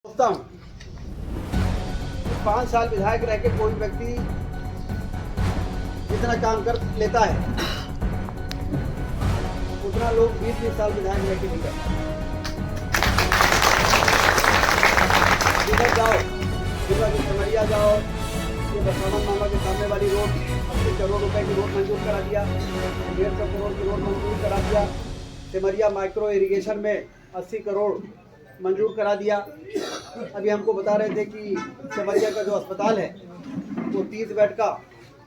सोचता हूँ 5 साल विधायक रह के कोई व्यक्ति जितना काम कर लेता है उतना लोग 20-20 साल विधायक रह के नहीं करते। जिधर जाओ, जिधर सिमरिया जाओ, ये बसवाना मामा के सामने वाली रोड 80 करोड़ रुपए की रोड मंजूर करा दिया, 150 करोड़ की रोड मंजूर करा दिया। सिमरिया माइक्रो इरिगेशन में 80 करोड़ मंजूर करा दिया। अभी हमको बता रहे थे कि सिमरिया का जो अस्पताल है वो 30 बेड का,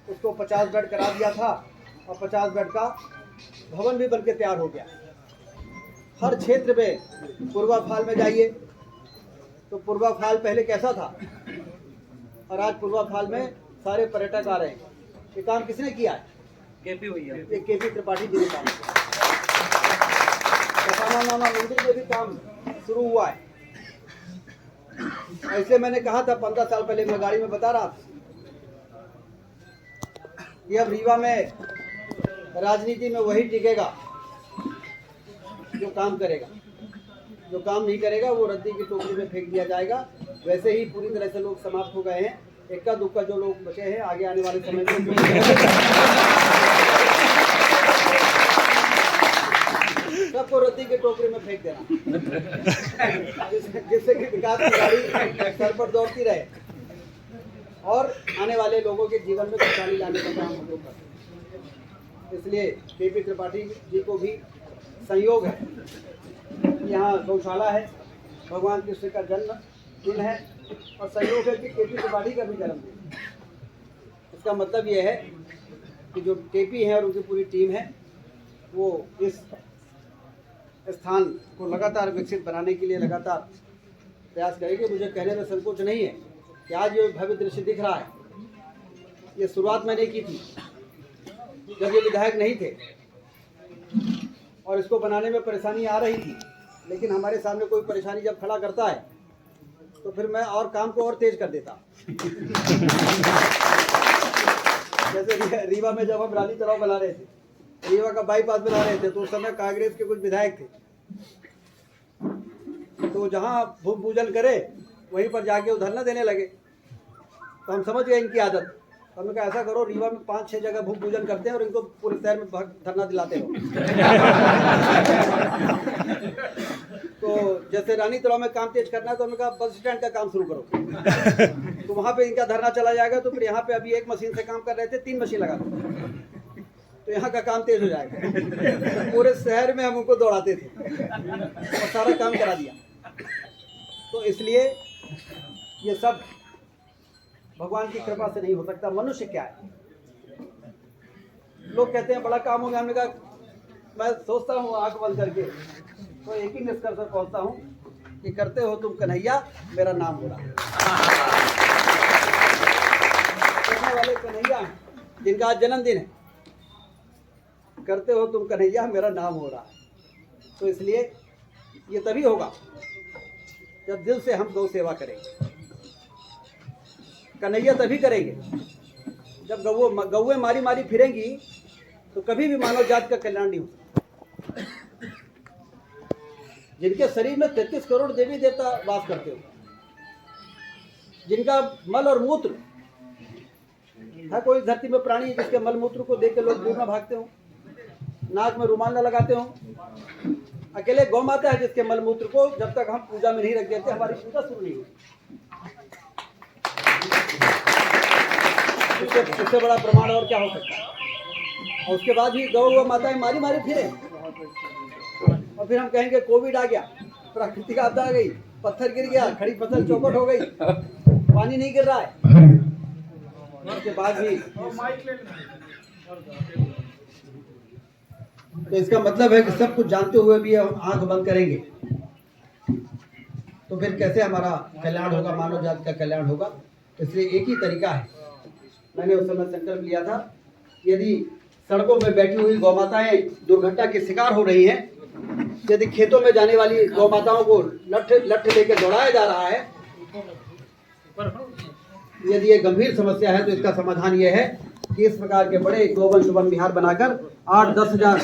उसको 50 बेड करा दिया था और 50 बेड का भवन भी बनके तैयार हो गया। हर क्षेत्र में पूर्वा फाल में जाइए तो पूर्वा फाल पहले कैसा था और आज पूर्वा फाल में सारे पर्यटक आ रहे हैं। ये काम किसने किया है? केपी भैया, ये केपी त्रिपाठी जी ने काम किया। मामा मंदिर में भी काम शुरू हुआ है। ऐसे मैंने कहा था 15 साल पहले, मैं गाड़ी में बता रहा था कि अब रीवा में राजनीति में वही टिकेगा जो काम करेगा, जो काम नहीं करेगा वो रद्दी की टोकरी में फेंक दिया जाएगा। वैसे ही पूरी तरह से लोग समाप्त हो गए हैं। इक्का दुक्का जो लोग बचे हैं आगे आने वाले समय में सबको रद्दी के टोकरी में फेंक देना जिससे कि विकास की गाड़ी सर पर दौड़ती रहे और आने वाले लोगों के जीवन में खुशहाली लाने का काम हम लोग करते हैं। इसलिए केपी त्रिपाठी जी को भी संयोग है, यहाँ गौशाला है, भगवान कृष्ण का जन्म दिन है और संयोग है कि केपी त्रिपाठी का भी जन्मदिन। इसका मतलब ये है कि जो केपी है और उनकी पूरी टीम है वो इस स्थान को लगातार विकसित बनाने के लिए लगातार प्रयास करेंगे। मुझे कहने में संकोच नहीं है कि आज ये भव्य दृश्य दिख रहा है, ये शुरुआत मैंने की थी जब ये विधायक नहीं थे और इसको बनाने में परेशानी आ रही थी, लेकिन हमारे सामने कोई परेशानी जब खड़ा करता है तो फिर मैं और काम को और तेज कर देता। जैसे रीवा में जब हम रानी तालाब बना रहे थे, रीवा का बाईपास बना रहे थे, तो उस समय कांग्रेस के कुछ विधायक थे, तो जहां भूमि पूजन करे वहीं पर जाके वो धरना देने लगे। तो हम समझ गए इनकी आदत। तो हमने कहा ऐसा करो, रीवा में 5-6 जगह भूमि पूजन करते हैं और इनको पूरे शहर में धरना दिलाते हो। तो जैसे रानी तालाब में काम तेज करना है तो हमने कहा बस स्टैंड का काम शुरू करो, तो वहाँ पे इनका धरना चला जाएगा। तो फिर यहाँ पे अभी 1 मशीन से काम कर रहे थे, 3 मशीन लगा दो तो यहाँ का काम तेज हो जाएगा। तो पूरे शहर में हम उनको दौड़ाते थे और सारा काम करा दिया। तो इसलिए ये सब भगवान की कृपा से नहीं हो सकता। मनुष्य क्या है, लोग कहते हैं बड़ा काम हो गया। हमने कहा मैं सोचता हूँ आंख बंद करके तो एक ही निष्कर्ष पर पहुँचता हूँ कि करते हो तुम कन्हैया मेरा नाम हो रहा है। करने वाले कन्हैया हैं जिनका आज जन्मदिन है, करते हो तुम कन्हैया मेरा नाम हो रहा है। तो इसलिए ये तभी होगा जब दिल से हम गौ सेवा करेंगे। कन्हैया तभी करेंगे जब गौएं मारी मारी फिरेंगी तो कभी भी मानव जाति का कल्याण नहीं हो सकता। जिनके शरीर में 33 करोड़ देवी देवता वास करते हो, जिनका मल और मूत्र है, कोई धरती में प्राणी जिसके मल मूत्र को देख के लोग दूर न भागते हो, नाक में रुमाल न लगाते हो। अकेले गौ माता है जिसके मल मूत्र को जब तक हम पूजा में नहीं रख देते हमारी पूजा शुरू नहीं होती। इससे बड़ा प्रमाण और क्या हो सकता है। और उसके बाद भी गौ माताएं मारी मारी फिरे और फिर हम कहेंगे कोविड आ गया, प्राकृतिक आपदा आ गई, पत्थर गिर गया, खड़ी फसल चौपट हो गई, पानी नहीं गिर रहा है। उसके बाद भी तो इसका मतलब है कि सब कुछ जानते हुए भी हम आंख बंद करेंगे तो फिर कैसे हमारा कल्याण होगा, मानव जाति का कल्याण होगा। इसलिए एक ही तरीका है। मैंने उस समय संकल्प लिया था, यदि सड़कों में बैठी हुई गौ माताएं दुर्घटना के शिकार हो रही हैं, यदि खेतों में जाने वाली गौ माताओं को लठ लेकर दौड़ाया जा रहा है, यदि ये गंभीर समस्या है तो इसका समाधान ये है कि इस प्रकार के बड़े गोवंश वन विहार बनाकर 8-10 हजार